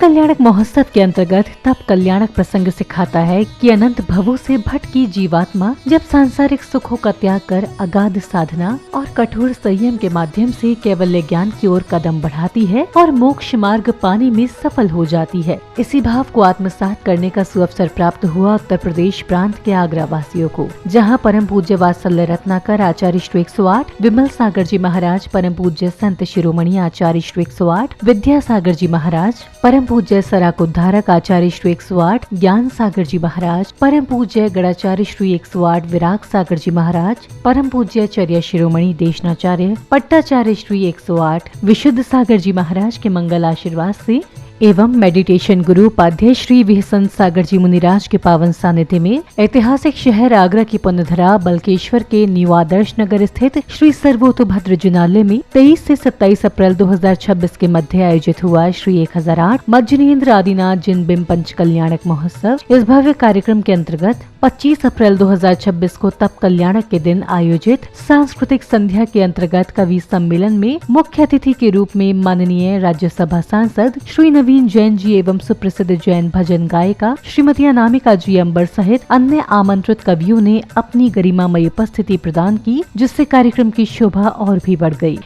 कल्याणक महोत्सव के अंतर्गत तप कल्याणक प्रसंग सिखाता है कि अनंत भवों से भटकी जीवात्मा जब सांसारिक सुखों का त्याग कर अगाध साधना और कठोर संयम के माध्यम से कैवल्य ज्ञान की ओर कदम बढ़ाती है और मोक्ष मार्ग पाने में सफल हो जाती है। इसी भाव को आत्मसात करने का सुअवसर प्राप्त हुआ उत्तर प्रदेश प्रांत के आगरा वासियों को, जहाँ परम पूज्य वात्सल्य रत्नाकर आचार्य श्री 108, विमल सागर जी महाराज, परम पूज्य संत शिरोमणि आचार्य श्री 108, विद्यासागर जी महाराज, परम पूज्य सराक उद्धारक आचार्य श्री 108, ज्ञान सागर जी महाराज, परम पूज्य गणाचार्य श्री 108, विराग सागर जी महाराज, परम पूज्य चर्या शिरोमणि देशनाचार्य पट्टाचार्य श्री 108, विशुद्ध सागर जी महाराज के मंगल आशीर्वाद से एवं मेडिटेशन गुरु उपाध्याय श्री विहसन सागर जी मुनिराज के पावन सानिध्य में ऐतिहासिक शहर आगरा की पुण्यधरा बल्केश्वर के न्यू आदर्श नगर स्थित श्री सर्वोतोभद्र जिनालय में 23 से 27 अप्रैल 2026 के मध्य आयोजित हुआ श्री 1008 मज्जनेन्द्र आदिनाथ जिन बिंब पंच कल्याणक महोत्सव। इस भव्य कार्यक्रम के अंतर्गत 25 अप्रैल 2026 को तप कल्याणक के दिन आयोजित सांस्कृतिक संध्या के अंतर्गत कवि सम्मेलन में मुख्य अतिथि के रूप में माननीय राज्यसभा सांसद श्री नवीन जैन जी एवं सुप्रसिद्ध जैन भजन गायिका श्रीमती अनामिका जी अंबर सहित अन्य आमंत्रित कवियों ने अपनी गरिमामयी उपस्थिति प्रदान की, जिससे कार्यक्रम की शोभा और भी बढ़ गई।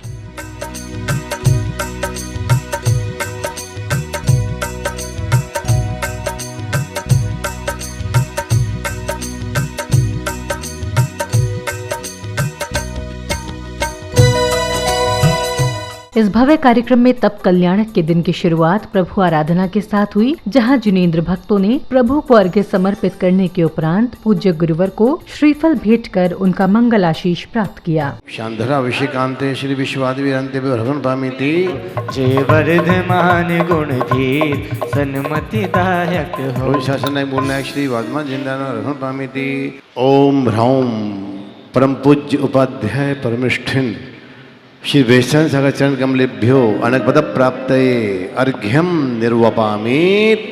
इस भव्य कार्यक्रम में तप कल्याणक के दिन की शुरुआत प्रभु आराधना के साथ हुई, जहां जिनेंद्र भक्तों ने प्रभु को अर्घ्य समर्पित करने के उपरांत पूज्य गुरुवर को श्रीफल भेंट कर उनका मंगल आशीष प्राप्त किया। शांधरा अभिषेकांते श्री विश्वादिवीरंते भगवान पामिति जय वर्धमान गुणधीर सन्मतिदायक हो। शासन बोलना श्री वर्धमान जिंदाना भगवान पामिति। ओम ह्रौम परम पूज्य उपाध्याय परमिष्ठिन श्री वैष्णव सागर चरण कमलेभ्यो अनकपद प्राप्त अर्घ्यम निर्वपामित।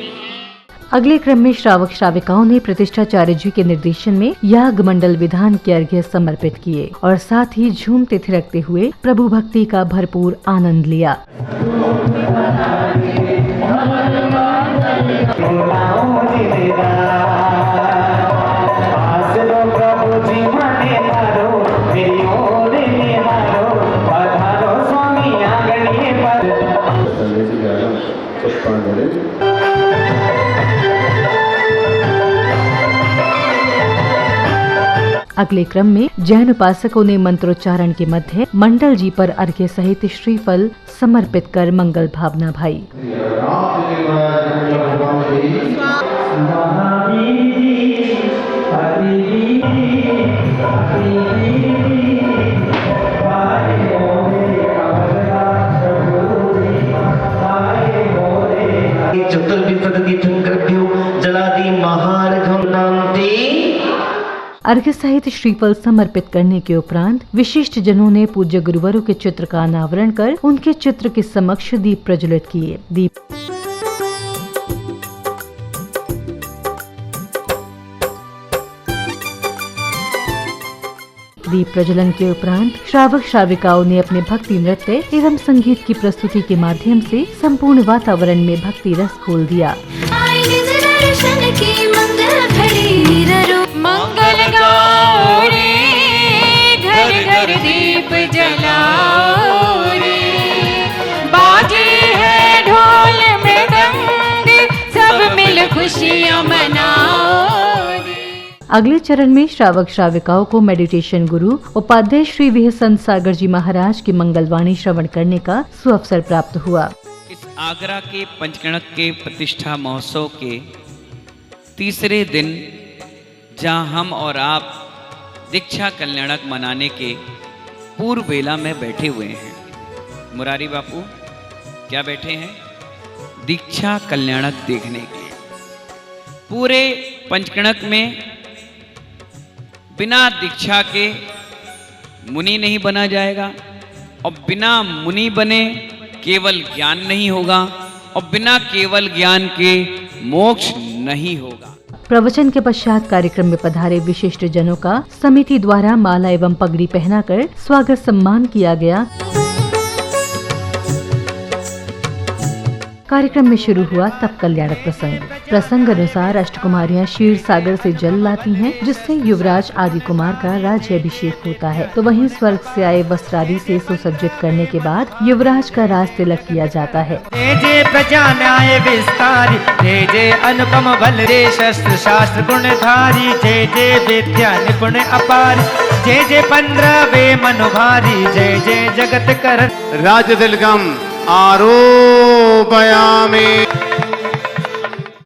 अगले क्रम में श्रावक श्राविकाओं ने प्रतिष्ठाचार्य जी के निर्देशन में याग मंडल विधान के अर्घ्य समर्पित किए और साथ ही झूमते थिरकते हुए प्रभु भक्ति का भरपूर आनंद लिया। अगले क्रम में जैन उपासकों ने मंत्रोच्चारण के मध्य मंडल जी पर अर्घ्य सहित श्रीफल समर्पित कर मंगल भावना भाई। अर्घ्य सहित श्रीफल समर्पित करने के उपरांत विशिष्ट जनों ने पूज्य गुरुवरों के चित्र का अनावरण कर उनके चित्र के समक्ष दीप प्रज्वलित किए। दीप प्रज्वलन के उपरांत श्रावक श्राविकाओं ने अपने भक्ति नृत्य एवं संगीत की प्रस्तुति के माध्यम से संपूर्ण वातावरण में भक्ति रस खोल दिया। मंगल गाओ रे, घर घर दीप जलाओ रे, बाजे है ढोल मृदंग, सब मिल खुशियाँ मनाओ रे। अगले चरण में श्रावक श्राविकाओं को मेडिटेशन गुरु उपाध्याय श्री विहसन सागर जी महाराज की मंगलवाणी श्रवण करने का सुअवसर प्राप्त हुआ। इस आगरा के पंचकणक के प्रतिष्ठा महोत्सव के तीसरे दिन जहां हम और आप दीक्षा कल्याणक मनाने के पूर्व बेला में बैठे हुए हैं। मुरारी बापू क्या बैठे हैं? दीक्षा कल्याणक देखने के लिए। पूरे पंचकणक में बिना दीक्षा के मुनि नहीं बना जाएगा, और बिना मुनि बने केवल ज्ञान नहीं होगा, और बिना केवल ज्ञान के मोक्ष नहीं होगा। प्रवचन के पश्चात कार्यक्रम में पधारे विशिष्ट जनों का समिति द्वारा माला एवं पगड़ी पहनाकर स्वागत सम्मान किया गया। कार्यक्रम में शुरू हुआ तप कल्याणक प्रसंग अनुसार अष्टकुमारियां क्षीर सागर से जल लाती हैं, जिससे युवराज आदि कुमार का राज्य अभिषेक होता है। तो वहीं स्वर्ग से आए वस्त्रादि से सुसज्जित करने के बाद युवराज का राज तिलक किया जाता है। जय जय प्रजा न्याय विस्तारी, जय जय अनुपम बल रे शस्त्र शास्त्र गुणधारी, जय जय विद्या निपुण अपार, जय जय 15वें मनोभारी, जय जय जगत कर राज्य तिलकम आरोपयामि।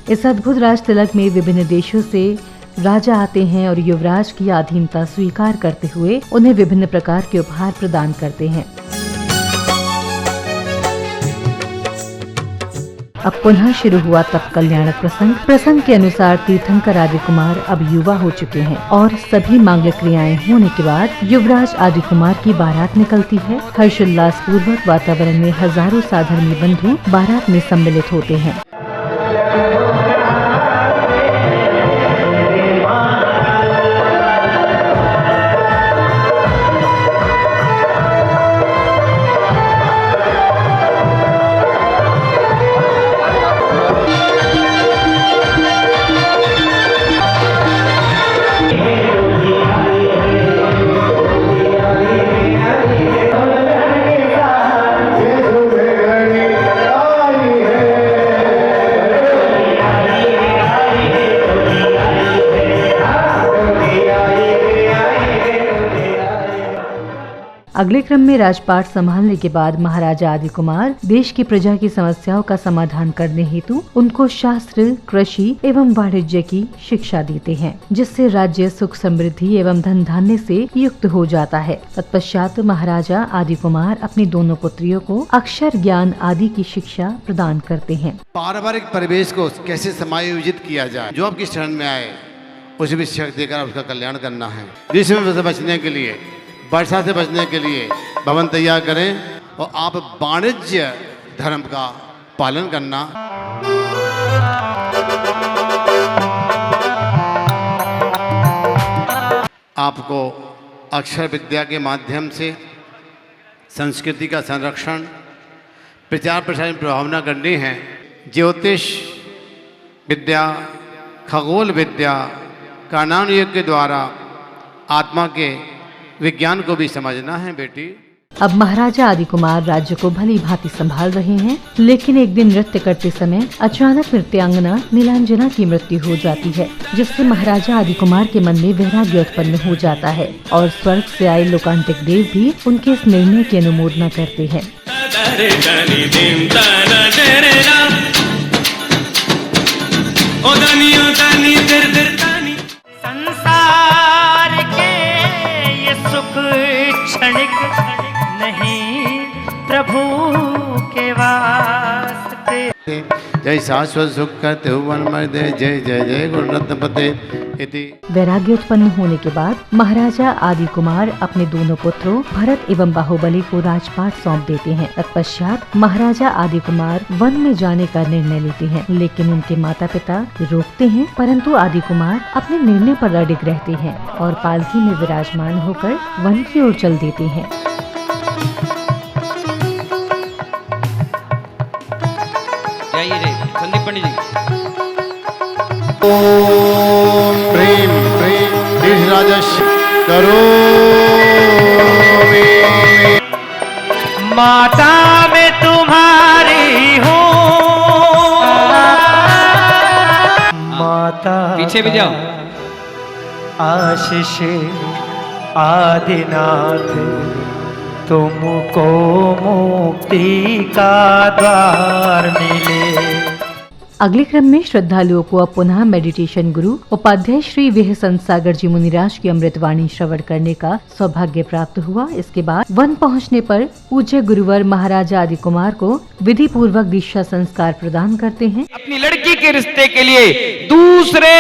इस अद्भुत राज तिलक में विभिन्न देशों से राजा आते हैं और युवराज की अधीनता स्वीकार करते हुए उन्हें विभिन्न प्रकार के उपहार प्रदान करते हैं। अब पुनः शुरू हुआ तप कल्याणक प्रसंग के अनुसार तीर्थंकर आदि कुमार अब युवा हो चुके हैं और सभी मांगलिक क्रियाएं होने के बाद युवराज आदि कुमार की बारात निकलती है। हर्षोल्लास पूर्वक वातावरण में हजारों साधर्मी बंधु बारात में सम्मिलित होते हैं। अगले क्रम में राजपाट संभालने के बाद महाराजा आदि कुमार देश की प्रजा की समस्याओं का समाधान करने हेतु उनको शास्त्र, कृषि एवं वाणिज्य की शिक्षा देते हैं, जिससे राज्य सुख समृद्धि एवं धन धान्य से युक्त हो जाता है। तत्पश्चात महाराजा आदि कुमार अपनी दोनों पुत्रियों को अक्षर ज्ञान आदि की शिक्षा प्रदान करते हैं। पारिवारिक परिवेश को कैसे समायोजित किया जाए, जो आपकी शरण में आए उसे भी शिक्षा देकर उसका कल्याण करना है। ग्रीष्म से बचने के लिए, वर्षा से बचने के लिए भवन तैयार करें और आप वाणिज्य धर्म का पालन करना। आपको अक्षर विद्या के माध्यम से संस्कृति का संरक्षण, प्रचार प्रसार में प्रभावना करनी है। ज्योतिष विद्या, खगोल विद्या, कानून योग के द्वारा आत्मा के विज्ञान को भी समझना है बेटी। अब महाराजा आदि कुमार राज्य को भली भांति संभाल रहे हैं, लेकिन एक दिन नृत्य करते समय अचानक नृत्यांगना नीलांजना की मृत्यु हो जाती है, जिससे महाराजा आदि कुमार के मन में वैराग्य उत्पन्न हो जाता है और स्वर्ग से आए लोकांतिक देव भी उनके इस निर्णय की अनुमोदना करते हैं। संसार के ये सुख क्षणिक नहीं, प्रभु के वास्ते। जय शाश्वत सुख करते हुवन मर्दे, जय जय जय गुरुरत्नपते इति। वैराग्य उत्पन्न होने के बाद महाराजा आदि कुमार अपने दोनों पुत्रों भरत एवं बाहुबली को राजपाट सौंप देते हैं। तत्पश्चात महाराजा आदि कुमार वन में जाने का निर्णय लेते हैं, लेकिन उनके माता पिता रोकते हैं, परंतु आदि कुमार अपने निर्णय पर अडिग रहते हैं और पालकी में विराजमान होकर वन की ओर चल देते हैं। संदीप पंडित जी। ओम प्रेम प्रेम राजस्य करोमि। माता मैं तुम्हारी हूँ, माता पीछे भी जाओ। आशीष आदिनाथ तुमको मुक्ति का द्वार मिले। अगले क्रम में श्रद्धालुओं को अब पुनः मेडिटेशन गुरु उपाध्याय श्री विहसन सागर जी मुनिराज की अमृतवाणी श्रवण करने का सौभाग्य प्राप्त हुआ। इसके बाद वन पहुंचने पर पूज्य गुरुवर महाराजा आदि कुमार को विधि पूर्वक दीक्षा संस्कार प्रदान करते हैं। अपनी लड़की के रिश्ते के लिए दूसरे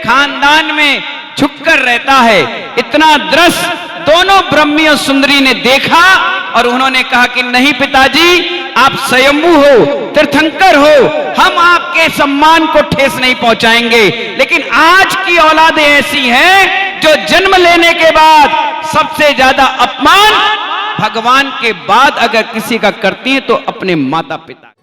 खानदान में झुककर रहता है। इतना दृश्य दोनों ब्रह्मी और सुंदरी ने देखा और उन्होंने कहा कि नहीं पिताजी, आप स्वयंभू हो, तीर्थंकर हो, हम आपके सम्मान को ठेस नहीं पहुंचाएंगे। लेकिन आज की औलादें ऐसी हैं जो जन्म लेने के बाद सबसे ज्यादा अपमान भगवान के बाद अगर किसी का करती हैं तो अपने माता पिता।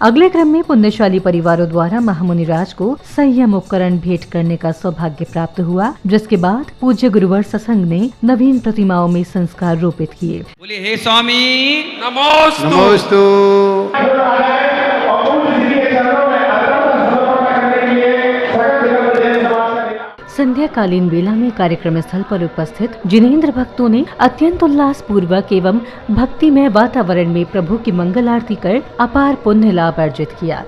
अगले क्रम में पुण्यशाली परिवारों द्वारा महामुनि राज को संयम उपकरण भेंट करने का सौभाग्य प्राप्त हुआ, जिसके बाद पूज्य गुरुवर सत्संग ने नवीन प्रतिमाओं में संस्कार रोपित किए। बोले हे स्वामी नमोस्तु। संध्याकालीन वेला में कार्यक्रम स्थल पर उपस्थित जिनेंद्र भक्तों ने अत्यंत उल्लास पूर्वक एवं भक्तिमय वातावरण में प्रभु की मंगल आरती कर अपार पुण्य लाभ अर्जित किया।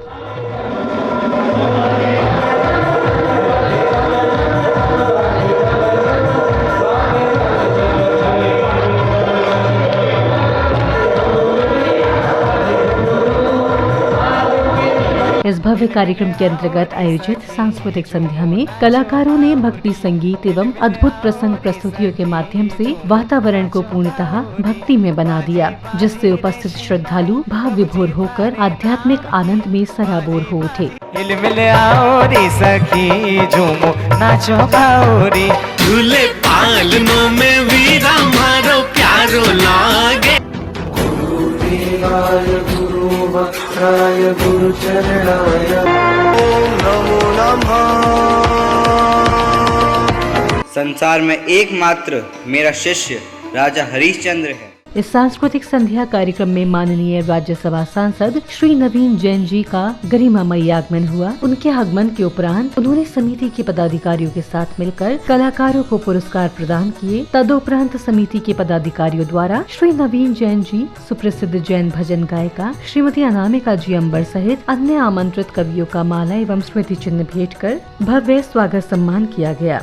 इस भव्य कार्यक्रम के अंतर्गत आयोजित सांस्कृतिक संध्या में कलाकारों ने भक्ति संगीत एवं अद्भुत प्रसंग प्रस्तुतियों के माध्यम से वातावरण को पूर्णतः भक्ति में बना दिया, जिससे उपस्थित श्रद्धालु भाव विभोर होकर आध्यात्मिक आनंद में सराबोर हो उठे। हिल मिल आओ रे सखी झूमो नाचो गाओ रे, झूले पालनों में वीरा मारो प्यारो लागे। गुरु वक्त्राय गुरु चरणाय ओम नमो नमः। संसार में एकमात्र मेरा शिष्य राजा हरिश्चंद्र है। इस सांस्कृतिक संध्या कार्यक्रम में माननीय राज्यसभा सांसद श्री नवीन जैन जी का गरिमामयी आगमन हुआ। उनके आगमन के उपरांत उन्होंने समिति के पदाधिकारियों के साथ मिलकर कलाकारों को पुरस्कार प्रदान किए। तदुपरांत समिति के पदाधिकारियों द्वारा श्री नवीन जैन जी, सुप्रसिद्ध जैन भजन गायिका श्रीमती अनामिका जी अंबर सहित अन्य आमंत्रित कवियों का माला एवं स्मृति चिन्ह भेंट कर भव्य स्वागत सम्मान किया गया।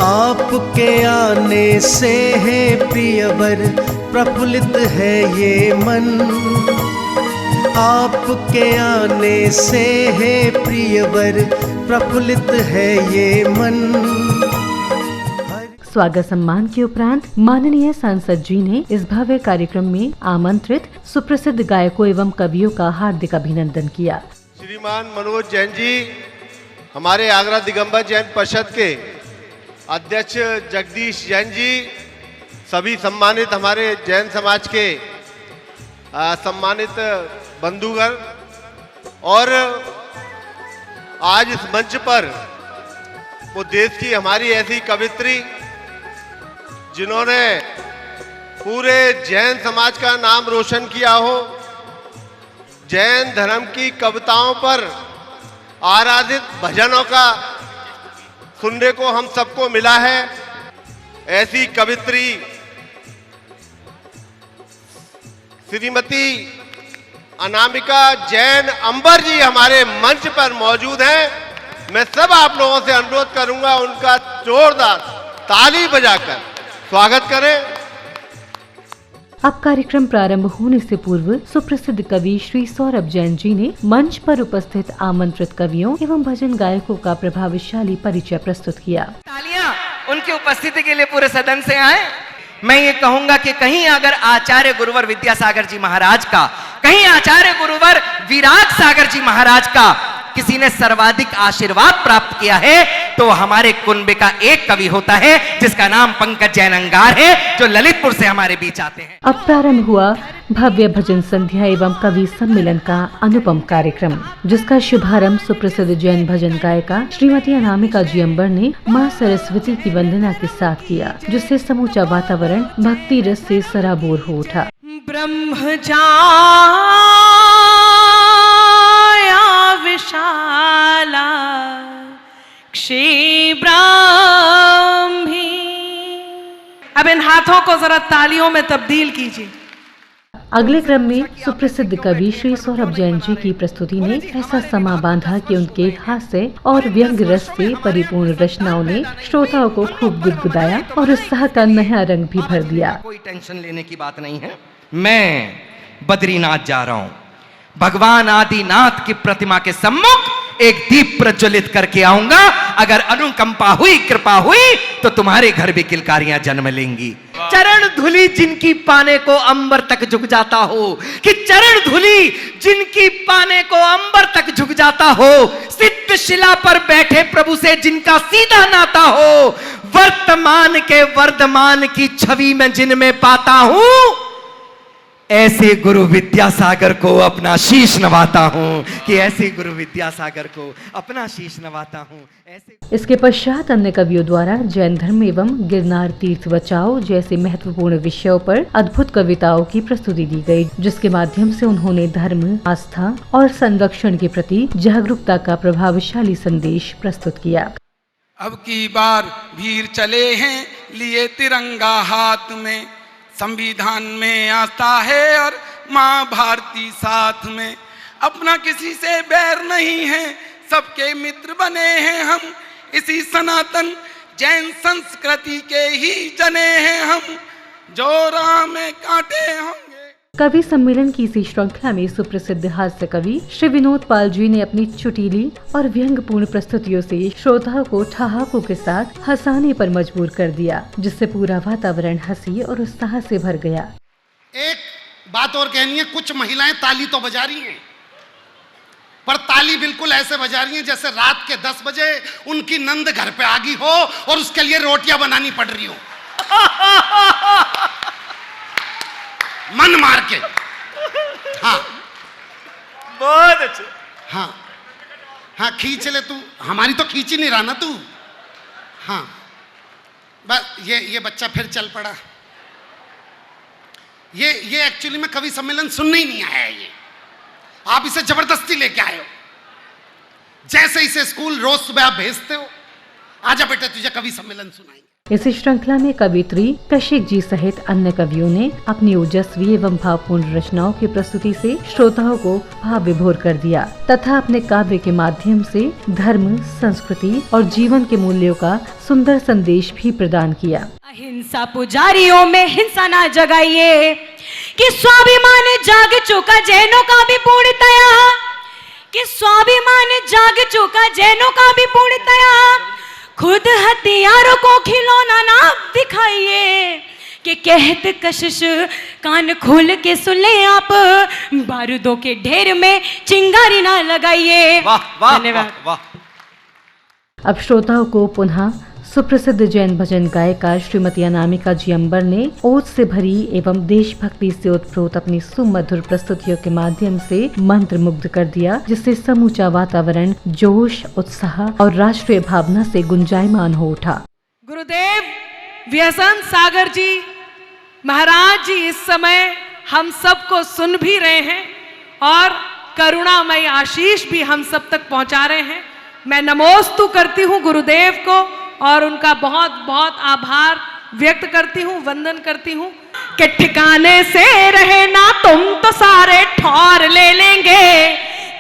आपके आने से है प्रियवर प्रफुल्लित है ये मन, आपके आने से है प्रियवर प्रफुल्लित है ये मन। स्वागत सम्मान के उपरांत माननीय सांसद जी ने इस भव्य कार्यक्रम में आमंत्रित सुप्रसिद्ध गायकों एवं कवियों का हार्दिक अभिनंदन किया। श्रीमान मनोज जैन जी, हमारे आगरा दिगंबर जैन परिषद के अध्यक्ष जगदीश जैन जी, सभी सम्मानित हमारे जैन समाज के सम्मानित बंधुगण, और आज इस मंच पर वो देश की हमारी ऐसी कवित्री जिन्होंने पूरे जैन समाज का नाम रोशन किया हो, जैन धर्म की कविताओं पर आराधित भजनों का सुनने को हम सबको मिला है। ऐसी कवित्री श्रीमती अनामिका जैन अंबर जी हमारे मंच पर मौजूद हैं। मैं सब आप लोगों से अनुरोध करूंगा उनका जोरदार ताली बजाकर स्वागत करें। अब कार्यक्रम प्रारंभ होने से पूर्व सुप्रसिद्ध कवि श्री सौरभ जैन जी ने मंच पर उपस्थित आमंत्रित कवियों एवं भजन गायकों का प्रभावशाली परिचय प्रस्तुत किया। तालियां उनकी उपस्थिति के लिए पूरे सदन से आए। मैं ये कहूंगा कि कहीं अगर आचार्य गुरुवर विद्यासागर जी महाराज का, कहीं आचार्य गुरुवर विराट सागर जी महाराज का किसी ने सर्वाधिक आशीर्वाद प्राप्त किया है तो हमारे कुनबे का एक कवि होता है जिसका नाम पंकज जैन अंगार है, जो ललितपुर से हमारे बीच आते हैं। अब प्रारंभ हुआ भव्य भजन संध्या एवं कवि सम्मेलन का अनुपम कार्यक्रम, जिसका शुभारंभ सुप्रसिद्ध जैन भजन गायिका श्रीमती अनामिका जी अंबर ने मां सरस्वती की वंदना के साथ किया, जिससे समूचा वातावरण भक्ति रस से सराबोर हो उठा। विशाला क्षेब्राह्मी। अब इन हाथों को जरा तालियों में तब्दील कीजिए। अगले क्रम में सुप्रसिद्ध कवि श्री सौरभ जैन जी की प्रस्तुति ने ऐसा समा बांधा कि उनके हास्य और व्यंग रस से परिपूर्ण रचनाओं ने श्रोताओं को खूब गुदगुदाया और उत्साह का नया रंग भी भर दिया। कोई टेंशन लेने की बात नहीं है। मैं बद्रीनाथ जा रहा हूं, भगवान आदिनाथ की प्रतिमा के सम्मुख एक दीप प्रज्वलित करके आऊंगा। अगर अनुकंपा हुई, कृपा हुई तो तुम्हारे घर भी किलकारियां जन्म लेंगी। चरण धूलि जिनकी पाने को अंबर तक झुक जाता हो, कि चरण धूलि जिनकी पाने को अंबर तक झुक जाता हो, सिद्ध शिला पर बैठे प्रभु से जिनका सीधा नाता हो, वर्तमान के वर्धमान की छवि में जिनमें पाता हूं, ऐसे गुरु विद्यासागर को अपना शीश नवाता हूँ, कि ऐसे गुरु विद्यासागर को अपना शीश नवाता हूँ। ऐसे इसके पश्चात अन्य कवियों द्वारा जैन धर्म एवं गिरनार तीर्थ बचाओ जैसे महत्वपूर्ण विषयों पर अद्भुत कविताओं की प्रस्तुति दी गई, जिसके माध्यम से उन्होंने धर्म, आस्था और संरक्षण के प्रति जागरूकता का प्रभावशाली संदेश प्रस्तुत किया। अब की बार वीर चले हैं लिए तिरंगा हाथ में, संविधान में आस्था है और माँ भारती साथ में। अपना किसी से बैर नहीं है, सबके मित्र बने हैं हम, इसी सनातन जैन संस्कृति के ही जने हैं हम, जो राह में कांटे होंगे। कवि सम्मेलन की इसी श्रृंखला में सुप्रसिद्ध हास्य कवि श्री विनोद पाल जी ने अपनी चुटीली और व्यंग्यपूर्ण प्रस्तुतियों से श्रोताओं को ठहाकों के साथ हंसाने पर मजबूर कर दिया, जिससे पूरा वातावरण हंसी और उत्साह से भर गया। एक बात और कहनी है, कुछ महिलाएं ताली तो बजा रही हैं, पर ताली बिल्कुल ऐसे बजा रही हैं जैसे रात के 10 बजे उनकी नंद घर पे आ गई हो और उसके लिए रोटियां बनानी पड़ रही हो, मन मार के। हाँ बहुत अच्छे। हाँ हाँ खींच ले तू, हमारी तो खींच ही नहीं रहा ना तू। हाँ बस ये बच्चा फिर चल पड़ा। ये एक्चुअली में कवि सम्मेलन सुनने ही नहीं आया है, ये आप इसे जबरदस्ती लेके आए हो। जैसे इसे स्कूल रोज सुबह आप भेजते हो, आजा बेटे तुझे कवि सम्मेलन सुनाएंगे। इस श्रृंखला में कवित्री कशिक जी सहित अन्य कवियों ने अपनी ओजस्वी एवं भावपूर्ण रचनाओं की प्रस्तुति से श्रोताओं को भाव विभोर कर दिया तथा अपने काव्य के माध्यम से धर्म, संस्कृति और जीवन के मूल्यों का सुंदर संदेश भी प्रदान किया। अहिंसा पुजारियों में हिंसा ना जगाइए, कि स्वाभिमान जाग चुका जैनों का भी पूर्णतया, कि स्वाभिमान जाग चुका जैनों का भी पूर्णतया। खुद हथियारों को खिलौना ना दिखाइए, कि कहत कशिश कान खोल के सुन ले आप, बारूदों के ढेर में चिंगारी ना लगाइए। धन्यवाद। वाह। अब श्रोताओं को पुनः सुप्रसिद्ध जैन भजन गायिका श्रीमती अनामिका जी अंबर ने ओज से भरी एवं देशभक्ति से उत्प्रोत अपनी सुमधुर प्रस्तुतियों के माध्यम से मंत्र मुग्ध कर दिया, जिससे समूचा वातावरण जोश, उत्साह और राष्ट्रीय भावना से गुंजायमान हो उठा। गुरुदेव व्यसन सागर जी महाराज जी इस समय हम सबको सुन भी रहे हैं और करुणामय आशीष भी हम सब तक पहुंचा रहे हैं। मैं नमोस्तु करती हूँ गुरुदेव को और उनका बहुत बहुत आभार व्यक्त करती हूँ, वंदन करती हूँ। कि ठिकाने से रहे ना तुम तो सारे ठौर ले लेंगे,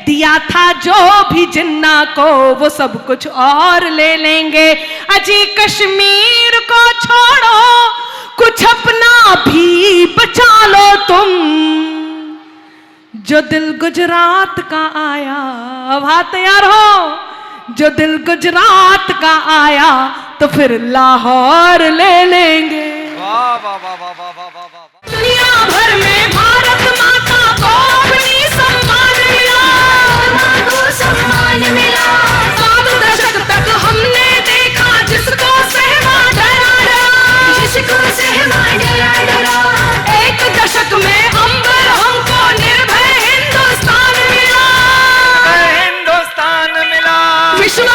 दिया था जो भी जिन्ना को वो सब कुछ और ले लेंगे। अजी कश्मीर को छोड़ो, कुछ अपना भी बचा लो तुम, जो दिल गुजरात का आया। अब हाथ तैयार हो, जो दिल गुजरात का आया तो फिर लाहौर ले लेंगे। वाह वाह वाह वाह वाह वाह वाह वाह। दुनिया भर में भारत माता को अपनी सम्मान मिला, सम्मान मिला। 7 दशक तक हमने देखा जिसको सहमा डरा डरा, जिसको सहमा डरा डरा। 1 दशक में अंबर हमको निर्भय हिंदुस्तान मिला, हिंदुस्तान मिला। विश्व